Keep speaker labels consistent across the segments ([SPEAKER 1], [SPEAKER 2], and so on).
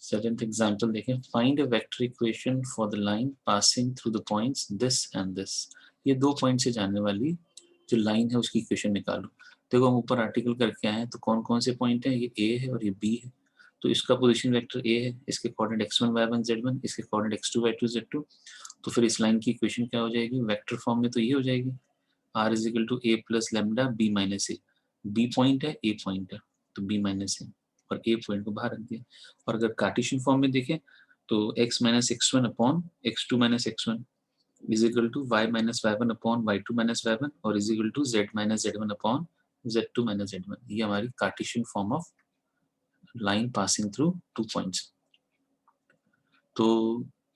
[SPEAKER 1] Seventh example देखें, find a vector equation for the line passing through the points this and this. ये 2 point से जाने वाली जो लाइन है उसकी इक्वेशन निकालो। देखो हम ऊपर आर्टिकल करके आए हैं, तो कौन कौन से पॉइंट हैं, ये ए है और ये बी है। तो इसका पोजीशन वेक्टर ए है, इसके कोऑर्डिनेट x1 y1 z1, इसके कोऑर्डिनेट x2 y2 z2। तो फिर इस लाइन की इक्वेशन क्या हो जाएगी वेक्टर फॉर्म में, तो ये हो जाएगी r is equal to a plus lambda b minus a. B point है, ए पॉइंट है, तो b माइनस ए और ए पॉइंट को बाहर रख दिया। और अगर कार्टेशियन फॉर्म में देखें तो x minus x1 upon x2 minus x1 is equal to y minus y1 upon y2 minus y1 और is equal to z minus z1 upon z2 minus z1। ये हमारी Cartesian form of line passing through 2 points. तो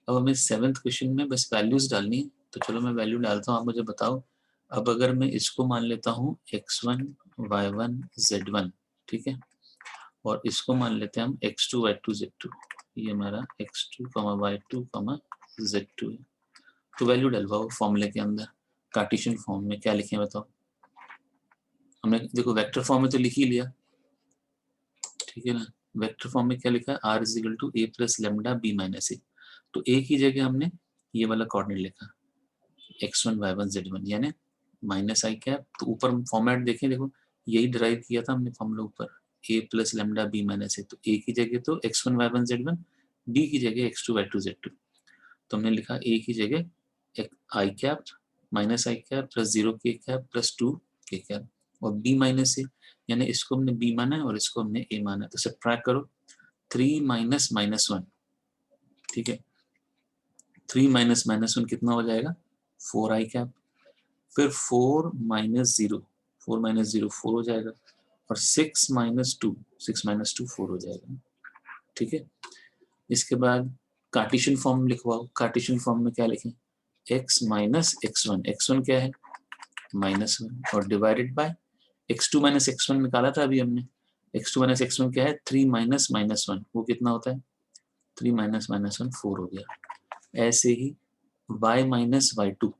[SPEAKER 1] अब हमें 7th question में बस values डालनी है। तो चलो मैं वैल्यू डालता हूँ, आप मुझे बताओ। अब अगर मैं इसको मान लेता हूँ x1 y1 z1, ठीक है, और इसको मान लेते हैं हम x2 y2 z2। ये हमारा x2 y2 z2 है। तो वैल्यू डलवाओ फॉर्मूले के अंदर। कार्टेशियन फॉर्म में क्या लिखे बताओ। हमने देखो वेक्टर फॉर्म में तो लिख ही लिया, ठीक है ना। वेक्टर फॉर्म में क्या लिखा है, r is equal to a plus lambda b minus a. तो a की जगह हमने ये वाला कोऑर्डिनेट लिखा x1 y1 z1 यानी माइनस आई कैप। तो ऊपर फॉर्मेट देखें, देखो यही डिराइव किया था हमने फॉर्मूला ऊपर, a plus lambda b minus a. तो a की जगह तो x1 y1 z1, b की जगह x2 y2 z2। तो हमने लिखा a की जगह आई कैप माइनस आई कैप प्लस 0 के कैप प्लस 2 के कैप और b माइनस ए, यानी इसको हमने b माना है और इसको हमने a माना है। तो सब्ट्रैक्ट करो 3 माइनस माइनस 1, ठीक है। 3 माइनस माइनस 1 कितना हो जाएगा 4 आई कैप। फिर 4 माइनस 0, 4 माइनस 0 4 हो जाएगा और 6 माइनस 2, 6 माइनस 2 4 हो जाएगा, ठीक है। इसके बाद कार्टेशियन फॉर्म लिखवाओ। कार्टेशियन फॉर्म में क्या लिखें, x माइनस x1, x1 क्या है -1 और divided by x2 minus x1 निकाला था अभी हमने। x2 माइनस x1 क्या है 3 माइनस माइनस 1, वो कितना होता है 3 माइनस माइनस 1 4 हो गया। ऐसे ही y माइनस y2,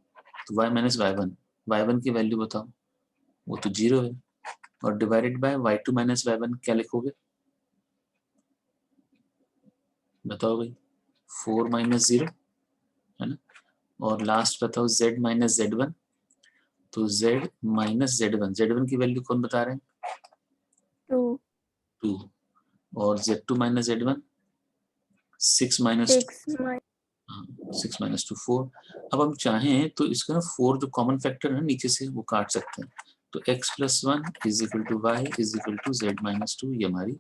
[SPEAKER 1] तो y माइनस y1, y1 की वैल्यू बताओ, वो तो 0 है और divided by y2 minus y1 क्या लिखोगे बताओ भाई, 4 माइनस 0 है ना। और लास्ट बताओ z माइनस z1, तो z माइनस z1, z1 की वैल्यू कौन बता रहे हैं 2 और z2 minus z1 6 minus 6 minus 2 4। अब हम चाहें तो इसका ना 4 जो कॉमन फैक्टर है नीचे से वो काट सकते हैं। तो x plus 1 is equal to y is equal to z minus 2। ये हमारी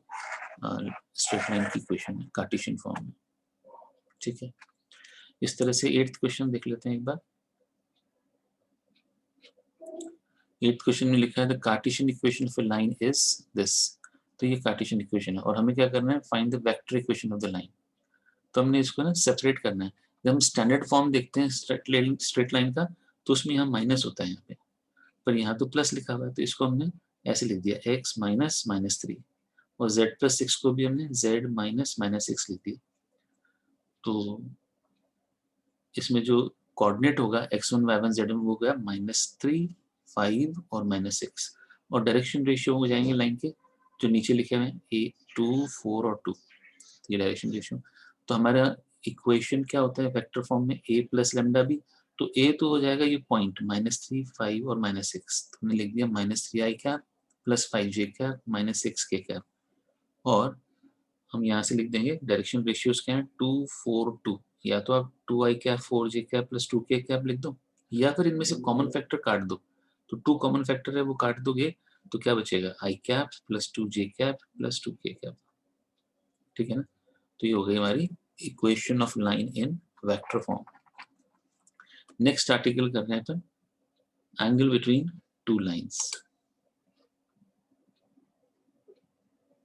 [SPEAKER 1] स्ट्रेट लाइन की इक्वेशन है कार्टेशियन फॉर्म में, ठीक है। इस तरह से 8th क्वेश्चन देख लेते हैं एक बार। 8th क्वेश्चन में लिखा है the Cartesian equation for line is this. तो ये कार्टेशियन इक्वेशन है और हमें क्या करना है find the vector equation of the line. तो हमने इसको ना सेपरेट करना है। जब हम स्टैंडर्ड फॉर्म देखते हैं स्ट्रेट लाइन का, तो उसमें यहाँ माइनस होता है यहाँ पे, पर यहाँ तो प्लस लिखा हुआ है। तो इसको हमने ऐसे लिख दिया x माइनस माइनस 3 और z प्लस 6 को भी हमने z माइनस माइनस 6 लिख दिया। तो इसमें जो कोऑर्डिनेट होगा x1 y1 z1 वो गया -3 5 और -6 और डायरेक्शन रेशियो हो जाएंगे लाइन के जो नीचे लिखे हुए हैं a 2 4 और 2, ये डायरेक्शन रेशियो। तो हमारा इक्वेशन क्या होता है वेक्टर फॉर्म में a प्लस लेमडा बी। तो a तो हो जाएगा ये पॉइंट -3 5 और -6, तो हमने लिख दिया -3 आई कैप प्लस 5 जे कैप -6 के कैप। और हम यहाँ से लिख देंगे डायरेक्शन रेशियोज क्या है 2 4 2, या तो आप 2 आई कैप 4 जे कैप प्लस 2 के कैप लिख दो या फिर इनमें से कॉमन फैक्टर काट दो। तो 2 कॉमन फैक्टर है वो काट दोगे तो क्या बचेगा आई कैप प्लस 2 जे कैप प्लस 2 के कैप, ठीक है ना। तो ये हो गई हमारी equation of line in vector form. Next article करना है अपन एंगल बिटवीन टू लाइंस,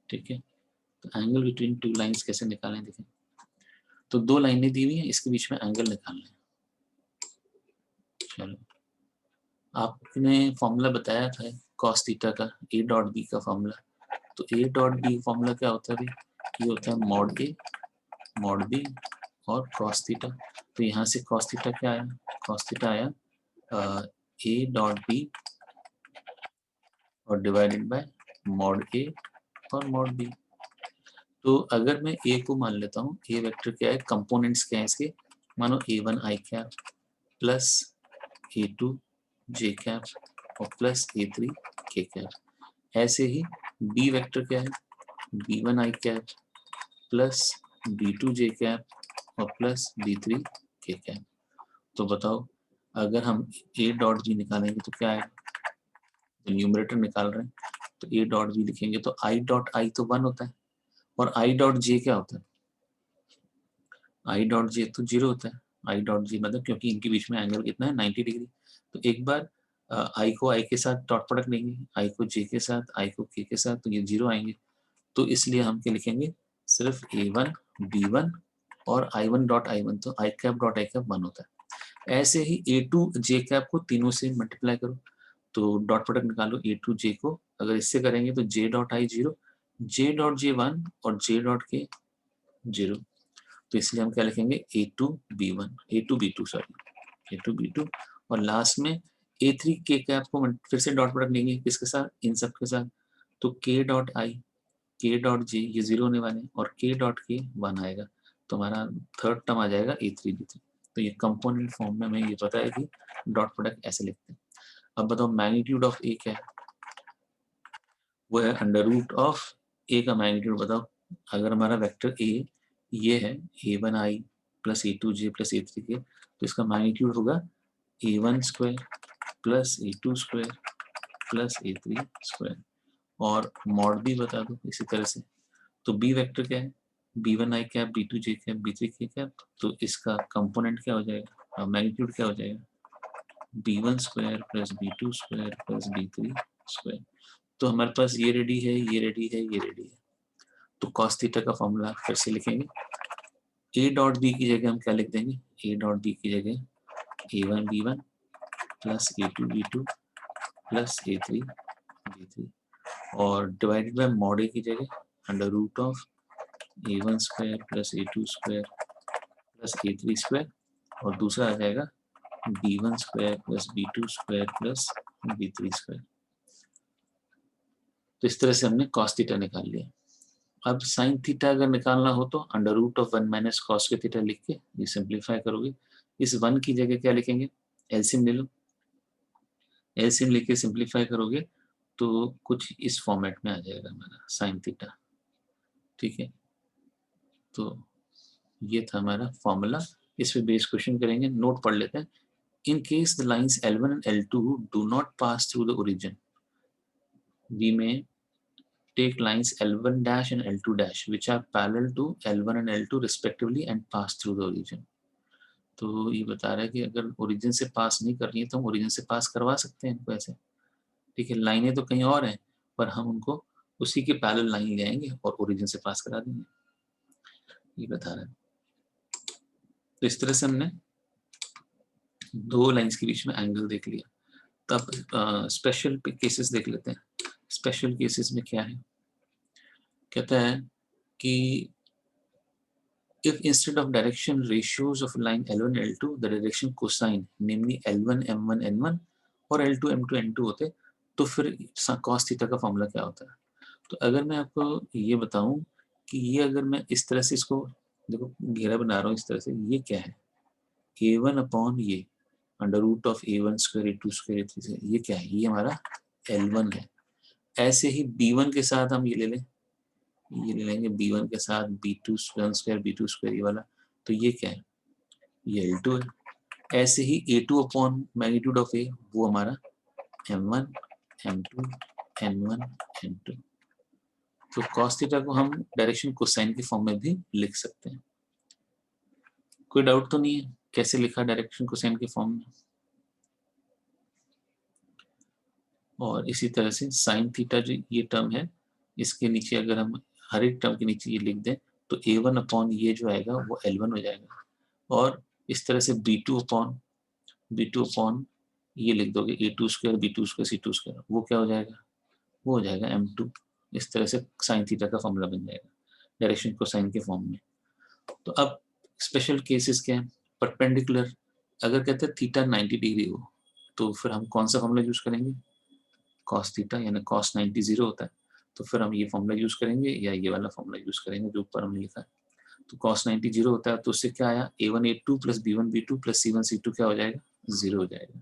[SPEAKER 1] ठीक है। तो एंगल बिटवीन टू लाइंस कैसे निकालें देखें। तो 2 लाइनें दी हुई हैं, इसके बीच में एंगल निकालना है। चलो आपने फॉर्मूला बताया था कॉस थीटा का ए डॉट बी का फॉर्मूला। तो ए डॉट बी फॉर्मूला क्या होता है भाई, ये होता है मॉड ए मॉड बी और कॉस थीटा। तो यहाँ से कॉस थीटा क्या आया, कॉस थीटा आया ए डॉट बी और डिवाइडेड बाय मॉड ए और मॉड बी। तो अगर मैं ए को मान लेता हूँ, ए वेक्टर क्या है, कंपोनेंट्स क्या है इसके, मानो a1 i cap plus a2 j cap और प्लस a3 k कैप। ऐसे ही बी वेक्टर क्या है, b1 i cap plus b2 j cap और प्लस b3 k कैप। तो बताओ अगर हम a डॉट बी निकालेंगे तो क्या आएगा, तो न्यूमरेटर निकाल रहे हैं तो a डॉट बी लिखेंगे तो i डॉट i तो 1 होता है और i डॉट j क्या होता है, i डॉट j तो 0 होता है। i डॉट j मतलब क्योंकि इनके बीच में एंगल कितना है 90 डिग्री। तो एक बार i को i के साथ डॉट प्रोडक्ट लेंगे, i को j के साथ, i को k के साथ, तो ये 0 आएंगे। तो इसलिए हम क्या लिखेंगे, सिर्फ a1 b1 और i1 डॉट i1, तो i cap dot i cap 1 होता है। ऐसे ही a2 j कैप को तीनों से मल्टीप्लाई करो तो डॉट प्रोडक्ट निकालो a2 j को, अगर इससे करेंगे तो j dot i 0, j dot j 1 और j डॉट k 0। तो इसलिए हम क्या लिखेंगे a2 b1 a2 b2 sorry a2 b2 और लास्ट में a3 k कैप को फिर से डॉट प्रोडक्ट लेंगे किसके साथ, इन सब के साथ। तो k dot i k dot j ये 0 होने वाले हैं और k डॉट k 1 आएगा। तो हमारा थर्ड टर्म आ जाएगा a3 b3। तो ये कंपोनेंट फॉर्म में हमें ये पता है कि डॉट प्रोडक्ट ऐसे लिखते हैं। अब बताओ मैग्नीट्यूड ऑफ a क्या है, वो है अंडर रूट ऑफ a का मैग्नीट्यूड बताओ। अगर हमारा वेक्टर a ये है a1 i plus a2 j plus a3 k, तो इसका मैग्नीट्यूड होगा a1 square plus a2 square plus a3 square. और मॉड भी बता दो इसी तरह से। तो b वेक्टर क्या है, b1 i cap b2 j cap b3 k cap, तो इसका कंपोनेंट क्या हो जाएगा, मैग्नीट्यूड क्या हो जाएगा, b1 square plus b2 square plus b3 square. तो हमारे पास ये रेडी है, ये रेडी है, ये रेडी है। तो cos थीटा का फॉर्मूला फिर से लिखेंगे, a डॉट बी की जगह हम क्या लिख देंगे, a डॉट बी की जगह a1 b1 plus a2 b2 plus a3 b3 और डिवाइडेड बाय मॉड a की जगह under root of a1 square plus a2 square plus a3 square और दूसरा आ जाएगा b1 square plus b2 square plus b3 square. तो इस तरह से हमने cos थीटा निकाल लिया। अब साइन थीटा अगर निकालना हो तो under root of 1 minus cos के थीटा लिख के ये सिंप्लीफाई करोगे। इस 1 की जगह क्या लिखेंगे, एलसीएम ले लो, एलसीएम लेके सिंप्लीफाई करोगे तो कुछ इस फॉर्मेट में आ जाएगा हमारा साइन थीटा। ठीक है, तो ये था हमारा फॉर्मूला। इस पे बेस क्वेश्चन करेंगे, नोट पढ़ लेते हैं। In case the lines L1 and L2 do not pass through the origin, we may take lines L1 dash and L2 dash which are parallel to L1 and L2 respectively and pass through the origin। तो ये बता रहा है कि अगर origin से पास नहीं कर रही है तो हम ओरिजिन से पास करवा सकते हैं इनको ऐसे। ठीक है, लाइनें तो कहीं और हैं पर हम उनको उसी के पैरेलल लाइन ले आएंगे और ओरिजिन से पास करा देंगे, ये बता रहा है। तो इस तरह से हमने दो लाइंस के बीच में एंगल देख लिया। तब स्पेशल केसेस देख लेते हैं। स्पेशल केसेस में क्या है, कहता है कि if instead of direction ratios of line L1 L2 the direction cosine namely L1 M1 N1 और L2 M2 N2 होते तो फिर cos थीटा का फॉर्मूला क्या होता है। तो अगर मैं आपको ये बताऊं कि ये अगर मैं इस तरह से इसको देखो घेरा बना रहा हूँ इस तरह से, ये क्या है a1 अपॉन ये under root of a1 square a2 square a3 से, ये क्या है, ये हमारा L1 है। ऐसे ही b1 के साथ हम ये ले लें, ये ले लेंगे b1 के साथ b2 स्क्वायर b2 स्क्वायर ये वाला, तो ये क्या है, ये L2 है। ऐसे ही a2 upon magnitude of a वो हमारा m1 m2 n1 n2। तो cos थीटा को हम डायरेक्शन कोसाइन के फॉर्म में भी लिख सकते हैं। कोई डाउट तो नहीं है कैसे लिखा डायरेक्शन कोसाइन के फॉर्म में। और इसी तरह से साइन थीटा जो ये टर्म है इसके नीचे अगर हम हर एक टर्म के नीचे ये लिख दें तो a1 अपॉन ये जो आएगा वो L1 हो जाएगा। और इस तरह से b2 अपॉन ये लिख दोगे a2 square b2 square c2 square, वो क्या हो जाएगा, वो हो जाएगा m2। इस तरह से साइन थीटा का फॉर्मूला बन जाएगा डायरेक्शन कोसाइन के फॉर्म में। तो अब स्पेशल केसेस क्या है, परपेंडिकुलर अगर कहते हैं थीटा 90 डिग्री हो तो फिर हम कौन सा फॉर्मूला यूज करेंगे, cos थीटा यानी cos 90 0 होता है। तो फिर हम ये फॉर्मूला यूज करेंगे या ये वाला फॉर्मूला यूज करेंगे जो ऊपर हमने लिखा है। तो cos 90 जीरो होता है, तो उससे क्या आया, a1 a2 plus b1 b2 plus c1 c2 क्या हो जाएगा, जीरो हो जाएगा।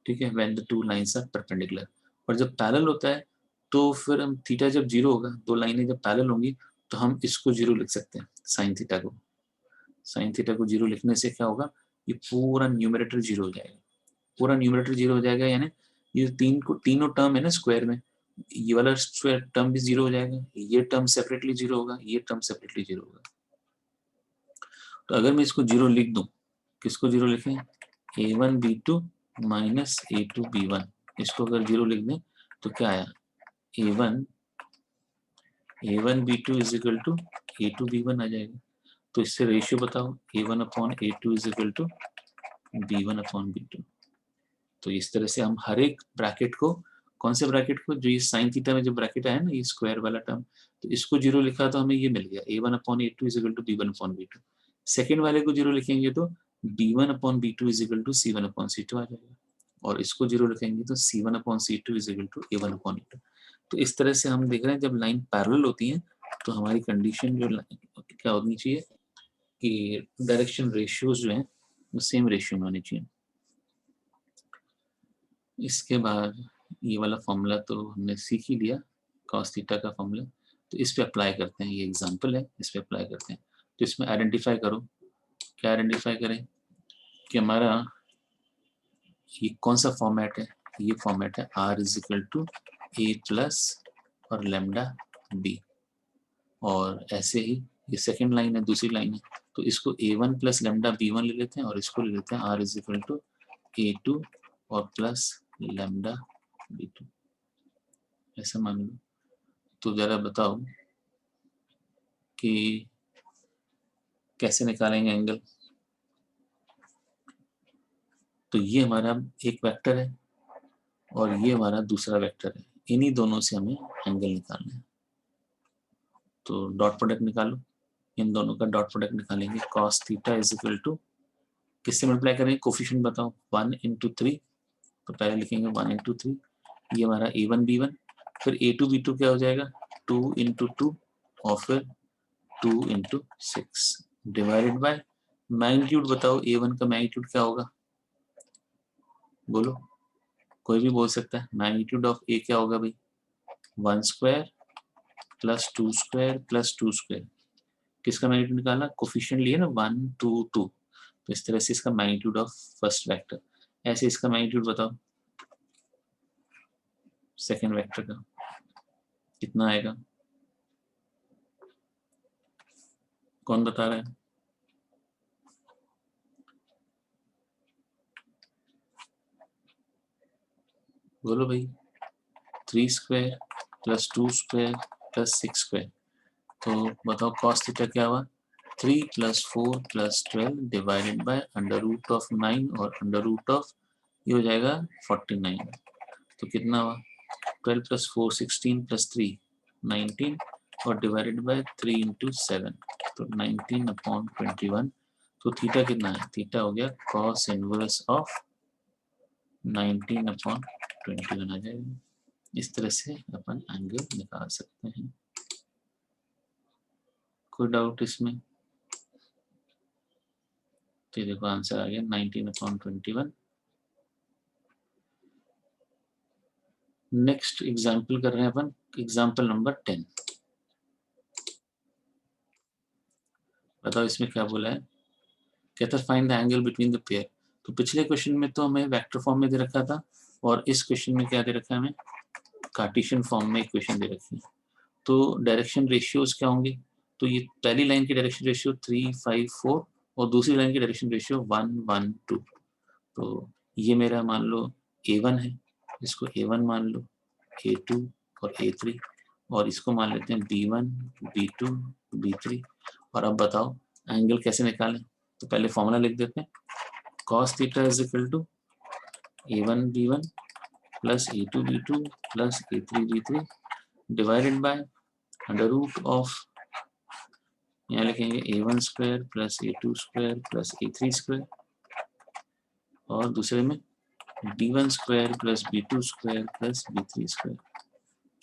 [SPEAKER 1] ठीक है, when the two lines are perpendicular। और जब पैरेलल होता है तो फिर हम थीटा जब जीरो होगा, दो लाइनें जब पैरेलल होंगी तो हम इसको जीरो लिख सकते हैं, साइन थीटा को। साइन थीटा को जीरो लिखने से क्या होगा, ये पूरा न्यूमरेटर जीरो हो जाएगा, पूरा न्यूमरेटर जीरो हो जाएगा, यानी ये तीनों टर्म है ना स्क्वायर में, ये वाला स्क्वायर टर्म भी जीरो हो जाएगा, ये टर्म सेपरेटली जीरो होगा, ये टर्म सेपरेटली जीरो होगा। तो अगर मैं इसको जीरो लिख दूं, किसको जीरो लिखें, a1 b2 minus a2 b1, इसको अगर जीरो लिख दें तो क्या आया, a1 b2 is equal to a2 b1 आ जाएगा। तो इससे रेशियो बताओ, a1 upon a2 is equal to b1 upon b2। तो इस तरह से हम हर एक ब्रैकेट को, कौन से ब्रैकेट को, जो ये साइन थीटा में जो ब्रैकेट आया ना, ये स्क्वायर वाला टर्म, तो इसको जीरो लिखा तो हमें ये मिल गया, a1 upon a2 is equal to b1 upon b2। Second वाले को जीरो लिखेंगे तो b1 upon b2 is equal to c1 upon c2 आ जाएगा, और इसको जीरो लिखेंगे तो c1 upon c2 is equal to a1 upon a2। तो इस तरह से हम देख रहे हैं जब लाइन पैरेलल होती है तो हमारी कंडीशन जो क्या होनी चाहिए कि डायरेक्शन रेशियोज जो हैं वो सेम रेशियो में होनी चाहिए। इसके बाद ये वाला फॉर्मूला तो हमने सीख ही लिया, cos थीटा का फॉर्मूला, तो इस पे अप्लाई करते हैं, ये एग्जांपल है, इस पे अप्लाई करते हैं। तो इसमें आइडेंटिफाई करो, क्या आइडेंटिफाई करें कि हमारा ये कौन सा फॉर्मेट है, ये फॉर्मेट है r is equal to a plus और लेमडा b, और ऐसे ही ये सेकेंड लाइन है, दूसरी लाइन है, तो इसको a1 प्लस लेमडा b1 ले लेते हैं और इसको ले लेते हैं r is equal to a2 और प्लस लेमडा b2, ऐसा मान लो। तो जरा बताओ कि कैसे निकालेंगे एंगल। तो ये हमारा एक वेक्टर है और ये हमारा दूसरा वेक्टर है, इन्हीं दोनों से हमें एंगल निकालना है। तो डॉट प्रोडक्ट निकालो, इन दोनों का डॉट प्रोडक्ट निकालेंगे, cos theta is equal to, किससे मल्टीप्लाई करेंगे, कोफिशिएंट बताओ, 1 इंटू 3, तो पहले लिखेंगे 1 इंटू 3, ये हमारा a1 b1, फिर a2 b2 क्या हो जाएगा, 2 इंटू 2 और फिर 2 इंटू 6 डिवाइडेड बाय मैग्नीट्यूड बताओ, a1 का मैग्नीट्यूड क्या होगा, बोलो, कोई भी बोल सकता है, मैग्नीट्यूड ऑफ a क्या होगा भाई, 1 square plus 2 square plus 2 square, किसका मैग्नीट्यूड निकालना, कोफिशिएंट लिए ना 1 2 2, तो इस तरह से इसका मैग्नीट्यूड ऑफ फर्स्ट वेक्टर, ऐसे इसका मैग्नीट्यूड बताओ सेकेंड वेक्टर का कितना आएगा, कौन बता रहा है, बोलो भाई, 3 square plus 2 square plus 6 square, तो बताओ cos थीटा क्या हुआ, 3 plus 4 plus 12 divided by under root of 9 और अंडर रूट ऑफ, ये हो जाएगा 49, तो कितना हुआ, 12 प्लस 4 16 प्लस 3 19 और डिवाइडेड बाय 3 इंटू 7, तो 19 अपॉन 21, तो थीटा कितना है, थीटा हो गया cos इनवर्स ऑफ 19 अपॉन 21 आ जाएगा। इस तरह से अपन एंगल निकाल सकते हैं। कोई डाउट इसमें, तो देखो आंसर आ गया 19 अपॉन 21। नेक्स्ट एग्जाम्पल कर रहे हैं अपन, एग्जाम्पल नंबर 10, बताओ इसमें क्या बोला है, कहता है find the angle between the pair. तो पिछले क्वेश्चन में तो हमें वेक्टर फॉर्म में दे रखा था और इस क्वेश्चन में क्या दे रखा है, हमें कार्टेशियन फॉर्म में इक्वेशन दे रखी है। तो डायरेक्शन रेशियोज क्या होंगे, तो ये पहली लाइन की डायरेक्शन रेशियो 3 5 4 और दूसरी लाइन की डायरेक्शन रेशियो 1 1 2। तो ये मेरा मान लो a1 है, इसको a1 मान लो, a2 और a3, और इसको मान लेते हैं b1 b2 b3। और अब बताओ एंगल कैसे निकालें, तो पहले फॉर्मूला लिख देते हैं, cos theta is equal to a1 b1 plus a2 b2 plus a3 b3 divided by under root of, यहाँ लिखेंगे a1 square plus a2 square plus a3 square, और दूसरे में b1 square plus b2 square plus b3 square.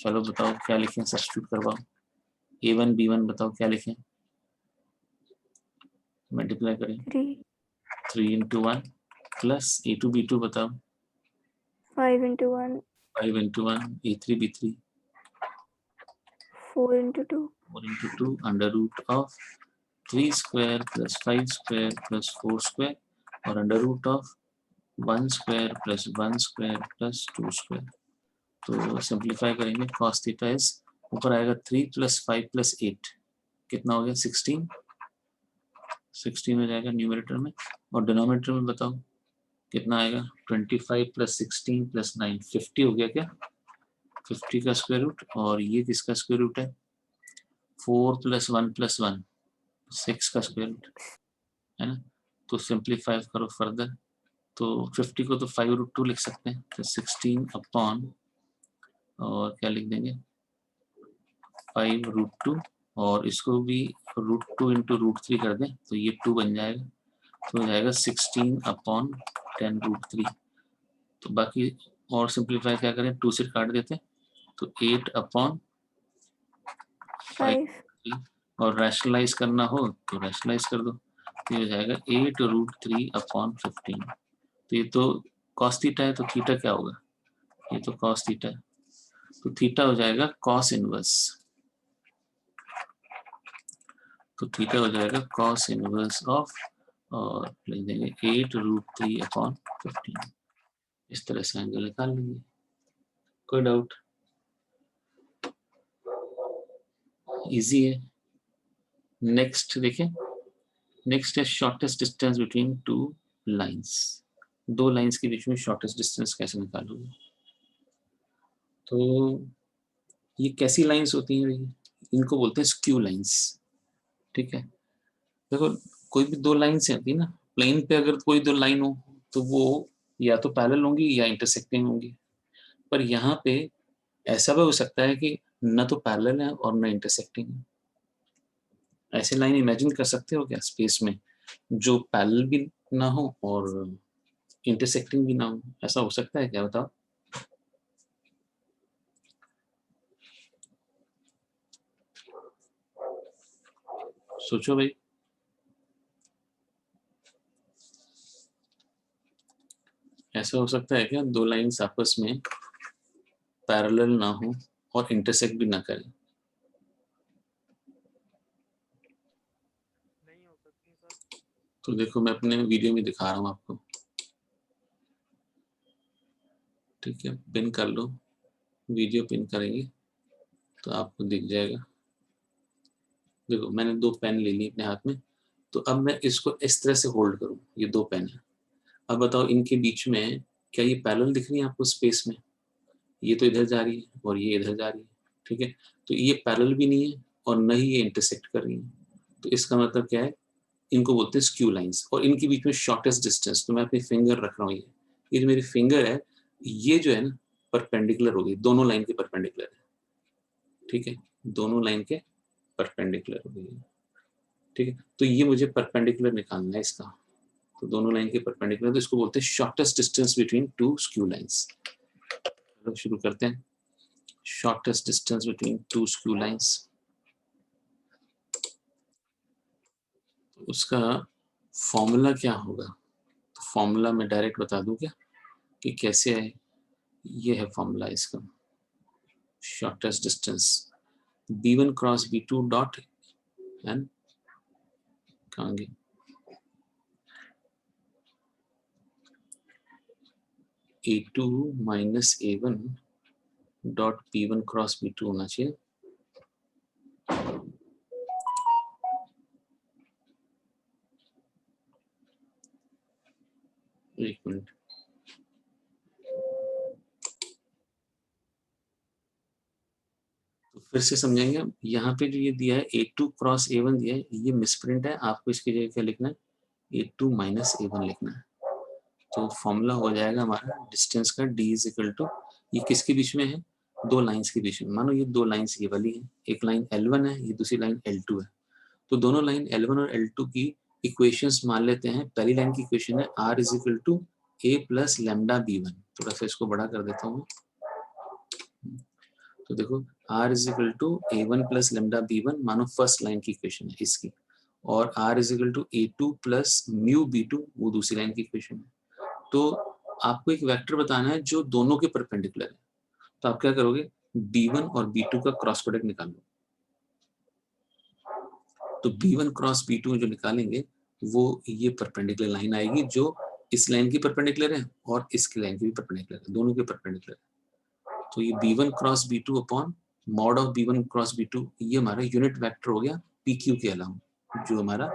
[SPEAKER 1] चलो बताओ क्या लिखें, substitute करवाओ। A1 B1 बताओ क्या लिखें, मल्टीप्लाई करें। 3 into 1 प्लस A2 B2 बताओ।
[SPEAKER 2] 5 into 1
[SPEAKER 1] 5 into 1 A3 B3
[SPEAKER 2] 4 into 2
[SPEAKER 1] 4 into 2 under root of 3 square plus 5 square plus 4 square और under root of 1 square plus 1 square plus 2 square. तो सिंप्लीफाई करेंगे, cos theta is ऊपर आएगा 3 plus 5 plus 8 कितना हो गया 16 हो जाएगा न्यूमरेटर में, और डिनोमिनेटर में बताओ कितना आएगा 25 प्लस 16 प्लस 9 50 हो गया क्या, 50 का स्क्वायर रूट, और ये किसका स्क्वायर रूट है 4 प्लस 1 प्लस 1 6 का स्क्वायर रूट है ना। तो सिंप्लीफाई करो फर्दर, तो 50 को तो 5√2 लिख सकते हैं, तो 16 अपॉन और क्या लिख देंगे 5√2, और इसको भी √2 इंटू √3 कर दें तो ये 2 बन जाएगा, तो हो जाएगा 16 अपॉन 10√3। तो बाकी और सिंप्लीफाई क्या करें 2 से काट देते तो 8 अपॉन 5, और रैशनलाइज करना हो तो रैशनलाइज कर दो, तो ये हो जाएगा 8√3 अपॉन 15। तो ये तो कॉस थीटा है, तो थीटा क्या होगा, ये तो कॉस थीटा है, तो थीटा हो जाएगा कॉस इनवर्स, तो थीटा हो जाएगा कॉस इनवर्स ऑफ, और लिख देंगे 8√3 अपॉन 15। इस तरह से एंगल निकाल लेंगे। कोई डाउट, इजी है। नेक्स्ट देखें, नेक्स्ट है shortest distance between two lines. दो लाइंस के बीच में शॉर्टेस्ट डिस्टेंस कैसे निकालोगे, तो ये कैसी लाइंस होती हैं, इनको बोलते हैं स्क्यू लाइंस। ठीक है, देखो कोई भी दो लाइन से होती है ना, प्लेन पे अगर कोई दो लाइन हो तो वो या तो पैरेलल होंगी या इंटरसेक्टिंग होंगी, पर यहाँ पे ऐसा भी हो सकता है कि न तो पैरेलल है और न इंटरसेक्टिंग है। ऐसे लाइन इमेजिन कर सकते हो क्या स्पेस में, जो पैरेलल भी ना हो और इंटरसेक्टिंग भी ना हो, ऐसा हो सकता है क्या बताओ। सोचो भाई, ऐसा हो सकता है क्या दो लाइंस आपस में पैरेलल ना हो और इंटरसेक्ट भी ना करें।
[SPEAKER 2] नहीं हो सकती सर।
[SPEAKER 1] तो देखो मैं अपने वीडियो में दिखा रहा हूँ आपको, ठीक है, पिन कर लो, वीडियो पिन करेंगे तो आपको दिख जाएगा। देखो मैंने दो पेन ले ली अपने हाथ में, तो अब मैं इसको इस तरह से होल्ड करूँ, ये दो पेन है, अब बताओ इनके बीच में क्या ये पैरेलल दिख रही है आपको स्पेस में, ये तो इधर जा रही है और ये इधर जा रही है, ठीक है, तो ये पैरेलल भी नहीं है और न ही ये इंटरसेक्ट कर रही है, तो इसका मतलब क्या है, इनको बोलते हैं स्क्यू लाइंस, और इनके बीच में शॉर्टेस्ट डिस्टेंस, तो मैं अपनी फिंगर रख रहा हूँ, ये जो मेरी फिंगर है ये जो है ना परपेंडिकुलर होगी, दोनों लाइन के परपेंडिकुलर है, ठीक है, दोनों लाइन के परपेंडिकुलर होगी, ठीक है, तो ये मुझे परपेंडिकुलर निकालना है इसका, तो दोनों लाइन के परपेंडिकुलर, तो इसको बोलते हैं shortest distance between two skew lines. चलो शुरू करते हैं, shortest distance between two skew lines, उसका फॉर्मूला क्या होगा, तो फॉर्मूला मैं डायरेक्ट बता दूं क्या कि कैसे है, ये है फॉर्मूला इसका, shortest distance b1 cross b2 dot n कहेंगे a2 minus a1 dot b1 cross b2 होना चाहिए। एक मिनट, तो फिर से समझेंगे, यहाँ पे जो ये दिया है a2 क्रॉस a1 दिया है, ये मिसप्रिंट है, आपको इसकी जगह क्या लिखना है a2 माइनस a1 लिखना है, तो फॉर्मूला हो जाएगा हमारा डिस्टेंस का d इज इक्वल टू, ये किसके बीच में है, दो लाइंस के बीच में, मानो ये दो लाइंस ये वाली है, एक लाइन L1 है, ये दूसरी लाइन L2 है, तो दोनों लाइन L1 और L2 की इक्वेशंस मान लेते हैं। पहली लाइन की इक्वेशन है R is equal to a plus lambda b1, थोड़ा सा इसको बड़ा कर देता हूँ, तो देखो r is equal to a1 plus lambda b1 मानो फर्स्ट लाइन की इक्वेशन है इसकी, और r is equal to a2 plus mu b2 वो दूसरी लाइन की इक्वेशन है। तो आपको एक वेक्टर बताना है जो दोनों के परपेंडिकुलर है, तो आप क्या करोगे, b1 और b2 का क्रॉस प्रोडक्ट निकाल लो। तो b1 क्रॉस b2 जो निकालेंगे वो ये परपेंडिकुलर लाइन आएगी जो इस लाइन की परपेंडिकुलर है और इसकी लाइन की भी परपेंडिकुलर है, दोनों के परपेंडिकुलर है। तो ये b1 cross b2 upon mod of b1 cross b2 ये हमारा यूनिट वेक्टर हो गया pq के अलावा, जो हमारा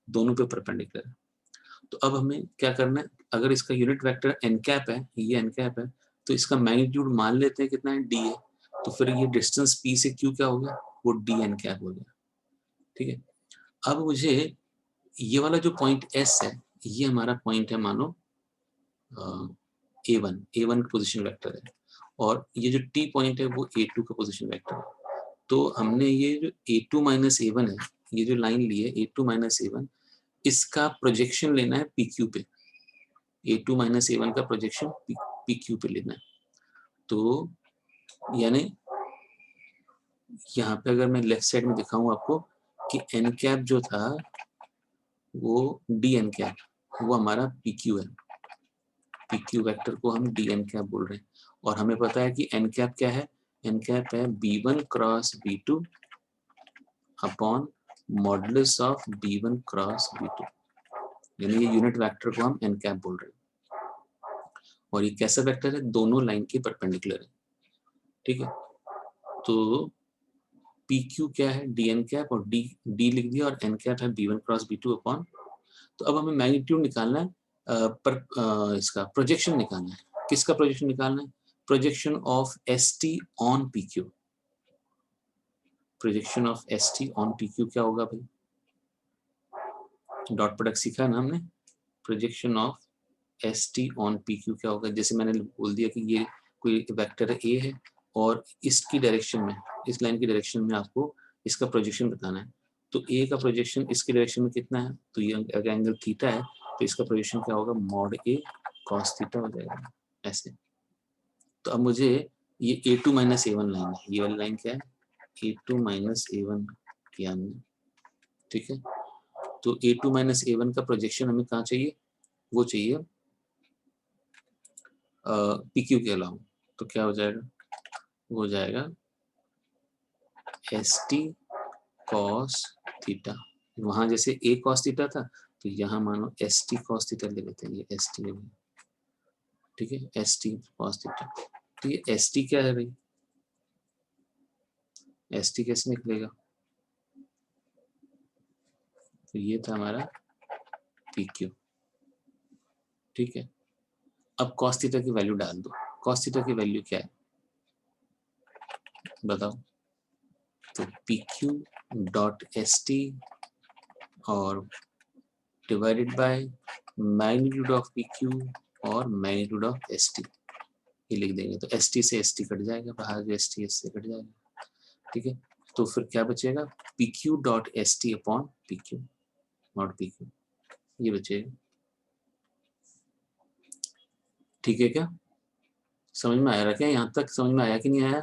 [SPEAKER 1] दोनों पे परपेंडिकुलर है। तो अब हमें क्या करना है, अगर इसका यूनिट वेक्टर n कैप है, ये n कैप है, तो इसका मैग्नीट्यूड मान लेते हैं कितना है, d है। तो फिर ये डिस्टेंस p से q क्या हो गया, वो dn कैप हो गया। ठीक है, अब मुझे ये वाला जो पॉइंट S है, ये हमारा पॉइंट है मानो A1 पोजीशन वेक्टर है, और ये जो T पॉइंट है वो A2 का पोजीशन वेक्टर है। तो हमने ये जो A2 माइनस A1 है, ये जो लाइन ली है A2 माइनस A1, इसका प्रोजेक्शन लेना है PQ पे। A2 माइनस A1 का प्रोजेक्शन PQ पे लेना है। तो यानी यहाँ पे अगर मैं लेफ्ट साइड में दिखाऊं आपको कि n कैप जो था वो dn कैप, वो हमारा PQ है। PQ वेक्टर को हम dn कैप बोल रहे हैं, और हमें पता है कि n कैप क्या है, n कैप है b1 cross b2 upon modulus of b1 cross b2, यानी ये यूनिट वेक्टर को हम n कैप बोल रहे हैं। और ये कैसा वेक्टर है, दोनों लाइन के परपेंडिकुलर है। ठीक है, तो PQ क्या है, dn कैप, और d लिख दिया, और n कैप है b1 क्रॉस b2 अपॉन। तो अब हमें मैग्नीट्यूड निकालना है, इसका प्रोजेक्शन निकालना है। किसका प्रोजेक्शन निकालना है, projection of ST on PQ। Projection of ST on PQ क्या होगा भाई, डॉट प्रोडक्ट सीखा ना हमने। Projection of ST on PQ क्या होगा, जैसे मैंने बोल दिया कि ये कोई वेक्टर A है और इसकी डायरेक्शन में, इस लाइन की डायरेक्शन में आपको इसका प्रोजेक्शन बताना है। तो A का प्रोजेक्शन इसकी डायरेक्शन में कितना है, तो ये अगर एंगल थीटा है तो इसका प्रोजेक्शन क्या होगा, मॉड A कॉस थीटा हो जाएगा ऐसे। तो अब मुझे ये A2 माइनस A1 लाइन है, ये वाली लाइन क्या है, A2 माइनस A1 किया हमने। ठीक है, तो A2 माइनस A1 का प्रोजेक्शन हमें कहाँ चाहिए, वो चाहिए PQ के अलावा। तो क्या हो जाएगा, वो हो जाएगा ST कॉस थीटा। वहां जैसे A कॉस थीटा था, तो यहाँ मानो ST कॉस थीटा ले लेते हैं, ये ST है। ठीक है, ST कॉस थीटा। तो ये ST क्या है भाई, ST कैसे निकलेगा, तो ये था हमारा PQ। ठीक है, अब cos थीटा की वैल्यू डाल दो। cos थीटा की वैल्यू क्या है बताओ, तो PQ डॉट ST और divided by magnitude of PQ और मैग्नीट्यूड ऑफ ST, ये लिख देंगे। तो ST से ST कट जाएगा बाहर, जो ST से कट जाएगा। ठीक है, तो फिर क्या बचेगा, PQ dot ST upon PQ not PQ, ये बचेगा। ठीक है, क्या समझ में आया रहा, क्या यहाँ तक समझ में आया कि नहीं आया,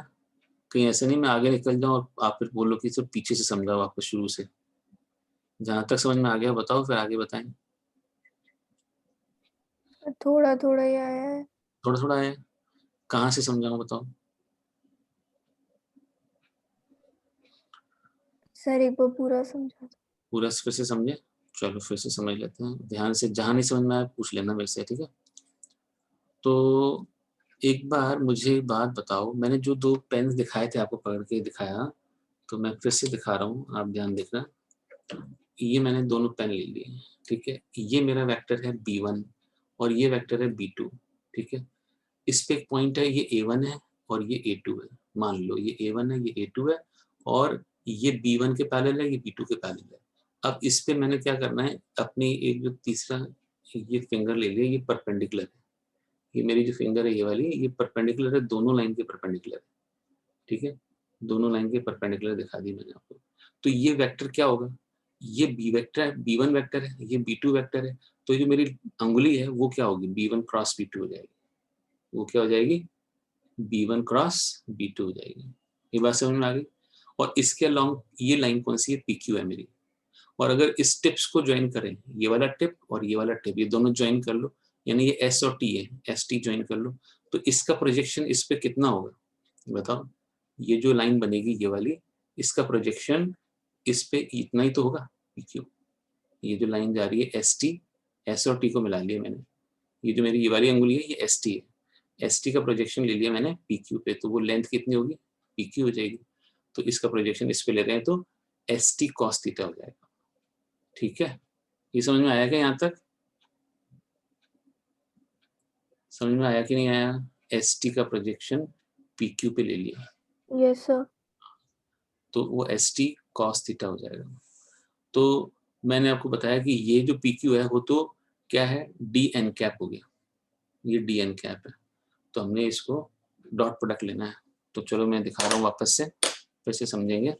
[SPEAKER 1] कहीं ऐसे नहीं मैं आगे निकल जाऊं और आप फिर बोलो कि सिर्फ पीछे से समझाओ आपको शुरू से। जहां तक समझ में आ गया बताओ, फिर आगे बताएं।
[SPEAKER 2] थोड़ा थोड़ा ही आया है।
[SPEAKER 1] थोड़ा थोड़ा है, कहाँ से समझाऊं बताओ।
[SPEAKER 2] सर एक बार पूरा समझा दो।
[SPEAKER 1] पूरा फिर से समझे, चलो फिर से समझ लेते हैं ध्यान से, जहां नहीं समझ में आया पूछ लेना मेरे से। ठीक है, तो एक बार मुझे एक बात बताओ, मैंने जो दो पेन दिखाए थे आपको पकड़ के दिखाया, तो मैं फिर से दिखा रहा हूँ, आप ध्यान देखना। ये मैंने दोनों पेन ले लिए। ठीक है, ये मेरा वेक्टर है B1 और ये वेक्टर है B2। ठीक है, इस पे एक पॉइंट है, ये A1 है और ये A2 है। मान लो ये A1 है, ये A2 है, और ये B1 के पैरेलल है, ये B2 के पैरेलल है। अब इस पे मैंने क्या करना है, अपनी एक जो तीसरा ये फिंगर ले लिया, ये परपेंडिकुलर है। ये मेरी जो फिंगर है ये वाली, ये परपेंडिकुलर है, दोनों लाइन के परपेंडिकुलर है। ठीक है, दोनों लाइन के परपेंडिकुलर दिखा दी मैंने आपको। तो ये वेक्टर क्या होगा, ये बी वेक्टर है, B1 वेक्टर है, ये B2 वेक्टर है। तो जो मेरी अंगुली है वो क्या होगी, B1 क्रॉस B2 हो जाएगी। वो क्या हो जाएगी, B1 क्रॉस B2 हो जाएगी।
[SPEAKER 3] ये बात समझ में आ गई। और इसके अलोंग ये लाइन कौन सी है, PQ है मेरी। और अगर इस टिप्स को ज्वाइन करें, ये वाला टिप और ये वाला टिप, ये दोनों ज्वाइन कर लो, यानी ये S और T है, ST ज्वाइन कर लो, तो इसका प्रोजेक्शन इस पे कितना होगा बताओ। ये जो लाइन बनेगी ये वाली, इसका प्रोजेक्शन इस पे इतना ही तो होगा, PQ। ये जो लाइन जा रही है ST, S और T को मिला लिया मैंने, ये जो मेरी ये वाली अंगुली है ये ST है, ST का प्रोजेक्शन ले लिया मैंने PQ पे, तो वो लेंथ कितनी होगी, PQ हो जाएगी। तो इसका प्रोजेक्शन इस पे ले रहे हैं तो ST cos थीटा हो जाएगा। ठीक है, ये समझ में आया क्या यहाँ तक, समझ में आया कि नहीं आया। ST का प्रोजेक्शन PQ पे ले लिया,
[SPEAKER 2] यस सर।
[SPEAKER 3] तो वो ST cos थीटा हो जाएगा। तो मैंने आपको बताया कि ये जो PQ है वो तो क्या है, DN कैप हो गया, ये DN कैप है, तो हमने इसको डॉट प्रोडक्ट लेना है। तो चलो मैं दिखा रहा हूँ वापस से, फिर से समझेंगे।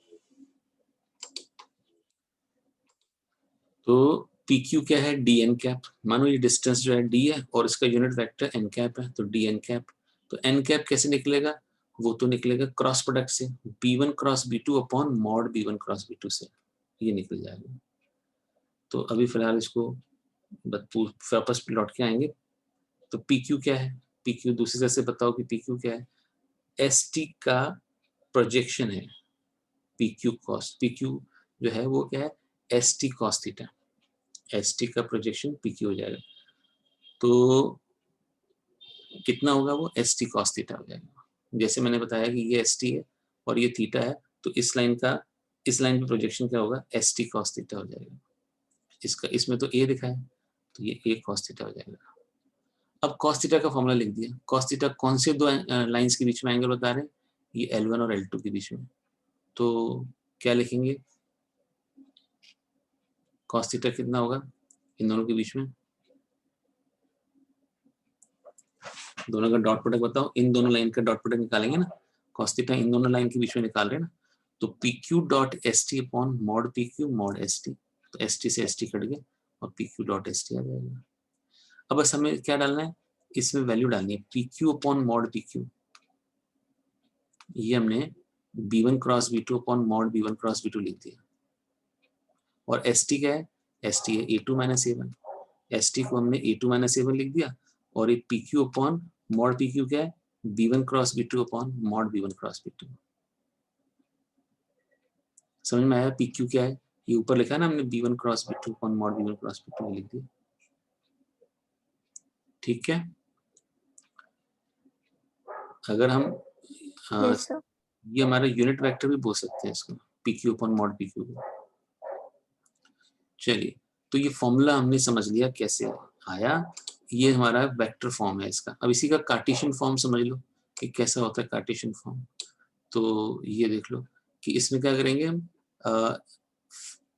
[SPEAKER 3] तो PQ क्या है, DN कैप। मानो ये डिस्टेंस जो है D है और इसका यूनिट वेक्टर N कैप है, तो DN कैप। तो N कैप कैसे निकलेगा, वो तो निकलेगा क्रॉस प्रोडक्ट से, B1 cross B2 upon mod B1 cross B2 से, ये निकल जाएगा। तो अभी फिलहाल इसको वापस लौट के आएंगे। तो PQ क्या है, PQ दूसरी तरह से बताओ कि PQ क्या है, ST का प्रोजेक्शन है PQ cos, PQ जो है वो क्या है, ST cos थीटा, ST का प्रोजेक्शन PQ हो जाएगा। तो कितना होगा वो, ST cos थीटा हो जाएगा। जैसे मैंने बताया कि ये ST है और ये थीटा है, तो इस लाइन का, इस लाइन पे प्रोजेक्शन क्या होगा, ST cos थीटा हो जाएगा। इसका इसमें तो A दिखा है, तो ये A cos थीटा हो जाएगा। अब cos थीटा का फॉर्मूला लिख दिया। cos थीटा कौन से दो लाइंस के बीच में एंगल बता रहे हैं, ये L1 और L2 के बीच में। तो क्या लिखेंगे, cos थीटा कितना होगा इन दोनों के बीच में, दोनों का डॉट प्रोडक्ट बताओ, इन दोनों लाइन का डॉट प्रोडक्ट निकालेंगे ना, cos थीटा इन दोनों लाइन के बीच में निकाल रहे हैं ना, तो PQ dot ST upon mod PQ mod ST, तो ST से ST कट गया और PQ डॉट ST आ जाएगा। अब बस हमें क्या डालना है, इसमें वैल्यू डालनी है, PQ अपॉन मॉड PQ, ये हमने B1 cross B2 upon mod B1 cross B2 लिख दिया। और ST क्या है, ST है A2 माइनस A1, ST को हमने A2 माइनस A1 लिख दिया, और ये PQ अपॉन मॉड PQ क्या है, B1 cross B2 upon mod B1 cross B2। समझ में आया PQ क्या है, ये ऊपर लिखा है ना हमने B1 cross B2 upon mod B1 cross B2 लिख दिया। ठीक है, अगर हम
[SPEAKER 2] यस सर।
[SPEAKER 3] ये हमारा यूनिट वेक्टर भी बोल सकते हैं इसको, PQ अपॉन मॉड PQ को। चलिए, तो ये फॉर्मूला हमने समझ लिया कैसे आया, ये हमारा वेक्टर फॉर्म है इसका। अब इसी का कार्टेशियन फॉर्म समझ लो कि कैसा होता है कार्टेशियन फॉर्म। तो ये देख लो कि इसमें क्या करेंगे हम,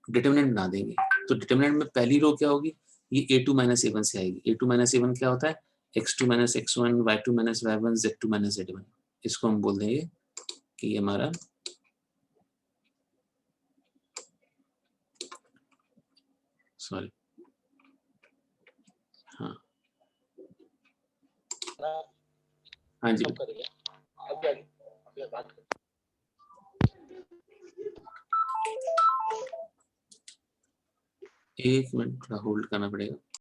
[SPEAKER 3] डिटरमिनेंट बना देंगे। तो डिटरमिनेंट में पहली रो क्या होगी, ये A2 माइनस A1 से आएगी। A2 माइनस A1 क्या होता है, X2 minus X1, Y2 minus Y1, Z2 minus Z1। इसको हम बोल देंगे कि ये हमारा सॉरी हाँ हाँ जी, एक मिनट थोड़ा होल्ड करना पड़ेगा।